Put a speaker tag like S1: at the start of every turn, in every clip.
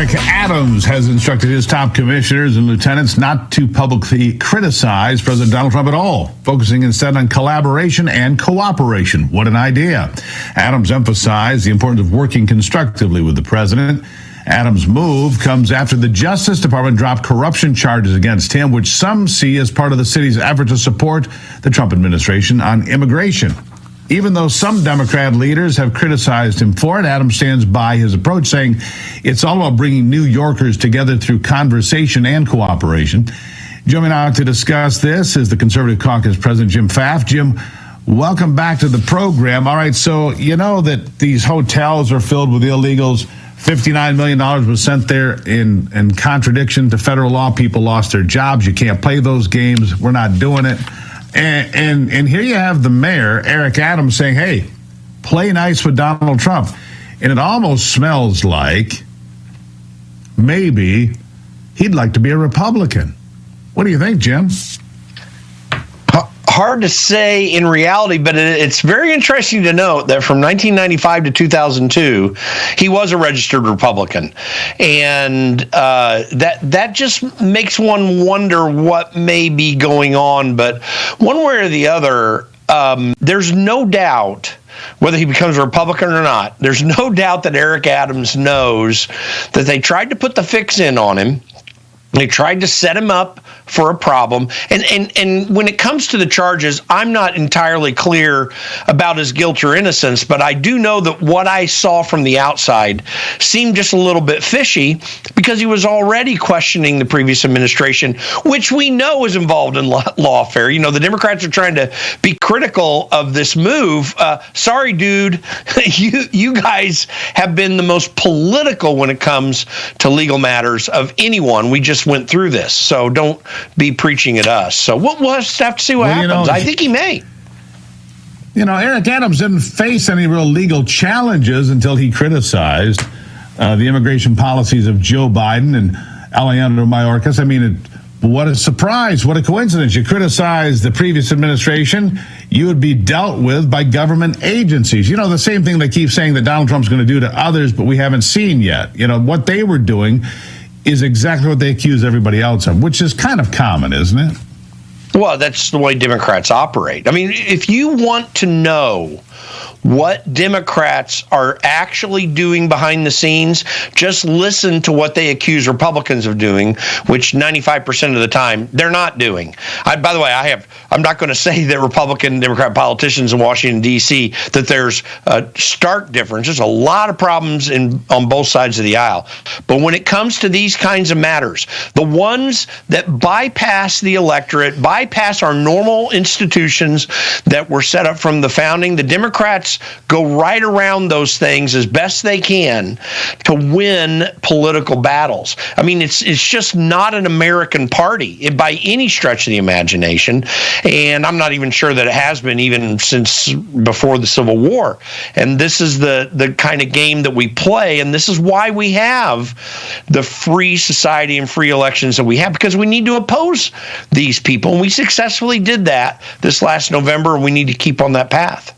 S1: Eric Adams has instructed his top commissioners and lieutenants not to publicly criticize President Donald Trump at all, focusing instead on collaboration and cooperation. What an idea. Adams emphasized the importance of working constructively with the president. Adams' move comes after the Justice Department dropped corruption charges against him, which some see as part of the city's effort to support the Trump administration on immigration. Even though some Democrat leaders have criticized him for it, Adams stands by his approach, saying it's all about bringing New Yorkers together through conversation and cooperation. Joining me now to discuss this is the Conservative Caucus President, Jim Pfaff. Jim, welcome back to the program. All right, so you know that these hotels are filled with illegals. $59 million was sent there in contradiction to federal law. People lost their jobs. You can't play those games. We're not doing it. And here you have the mayor, Eric Adams, saying, hey, play nice with Donald Trump. And it almost smells like maybe he'd like to be a Republican. What do you think, Jim?
S2: Hard to say in reality, but it's very interesting to note that from 1995 to 2002, he was a registered Republican. And that just makes one wonder what may be going on. But one way or the other, there's no doubt, whether he becomes a Republican or not, there's no doubt that Eric Adams knows that they tried to put the fix in on him. They tried to set him up for a problem. And when it comes to the charges, I'm not entirely clear about his guilt or innocence, but I do know that what I saw from the outside seemed just a little bit fishy because he was already questioning the previous administration, which we know is involved in lawfare. You know, the Democrats are trying to be critical of this move. Sorry, dude, you guys have been the most political when it comes to legal matters of anyone. We just went through this, so don't be preaching at us. So we'll just have to see what happens. I think he may.
S1: You know, Eric Adams didn't face any real legal challenges until he criticized the immigration policies of Joe Biden and Alejandro Mayorkas. I mean, what a surprise. What a coincidence. You criticize the previous administration, you would be dealt with by government agencies. You know, the same thing they keep saying that Donald Trump's going to do to others, but we haven't seen yet. You know, what they were doing is exactly what they accuse everybody else of, which is kind of common, isn't it?
S2: Well, that's the way Democrats operate. I mean, if you want to know what Democrats are actually doing behind the scenes, just listen to what they accuse Republicans of doing, which 95% of the time they're not doing. By the way, I'm not going to say that Republican and Democrat politicians in Washington, D.C., that there's a stark difference. There's a lot of problems on both sides of the aisle. But when it comes to these kinds of matters, the ones that bypass the electorate, bypass our normal institutions that were set up from the founding, the Democrats go right around those things as best they can to win political battles. I mean, it's just not an American party by any stretch of the imagination, and I'm not even sure that it has been even since before the Civil War. And this is the kind of game that we play, and this is why we have the free society and free elections that we have, because we need to oppose these people, and we successfully did that this last November, and we need to keep on that path.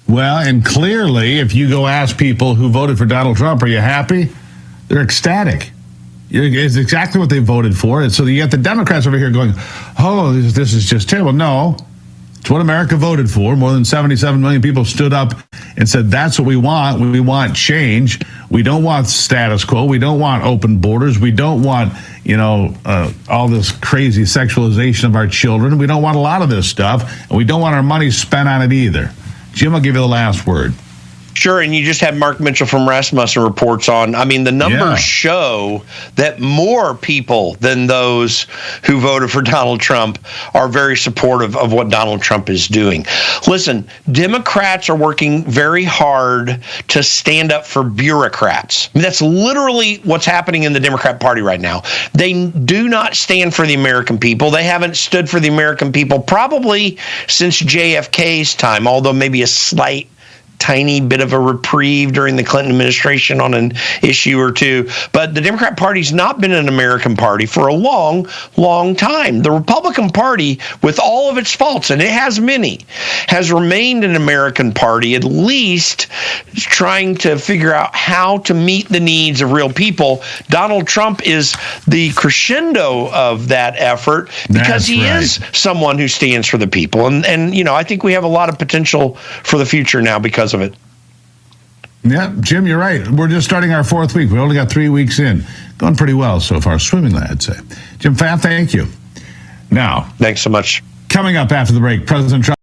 S1: Well, and clearly, if you go ask people who voted for Donald Trump, are you happy? They're ecstatic. It's exactly what they voted for. And so you got the Democrats over here going, oh, this is just terrible. No, it's what America voted for. More than 77 million people stood up and said, that's what we want. We want change. We don't want status quo. We don't want open borders. We don't want, all this crazy sexualization of our children. We don't want a lot of this stuff. And we don't want our money spent on it either. Jim, I'll give you the last word.
S2: Sure, and you just had Mark Mitchell from Rasmussen reports on. I mean, the numbers show that more people than those who voted for Donald Trump are very supportive of what Donald Trump is doing. Listen, Democrats are working very hard to stand up for bureaucrats. I mean, that's literally what's happening in the Democrat Party right now. They do not stand for the American people. They haven't stood for the American people probably since JFK's time, although maybe a slight tiny bit of a reprieve during the Clinton administration on an issue or two. But the Democrat Party's not been an American party for a long, long time. The Republican Party, with all of its faults, and it has many, has remained an American party, at least trying to figure out how to meet the needs of real people. Donald Trump is the crescendo of that effort because he is someone who stands for the people. And you know, I think we have a lot of potential for the future now because of it.
S1: Yeah, Jim, you're right. We're just starting our 4th week. We only got 3 weeks in. Going pretty well so far, swimmingly, I'd say. Jim Pfaff, thank you. Now,
S2: thanks so much.
S1: Coming up after the break, President Trump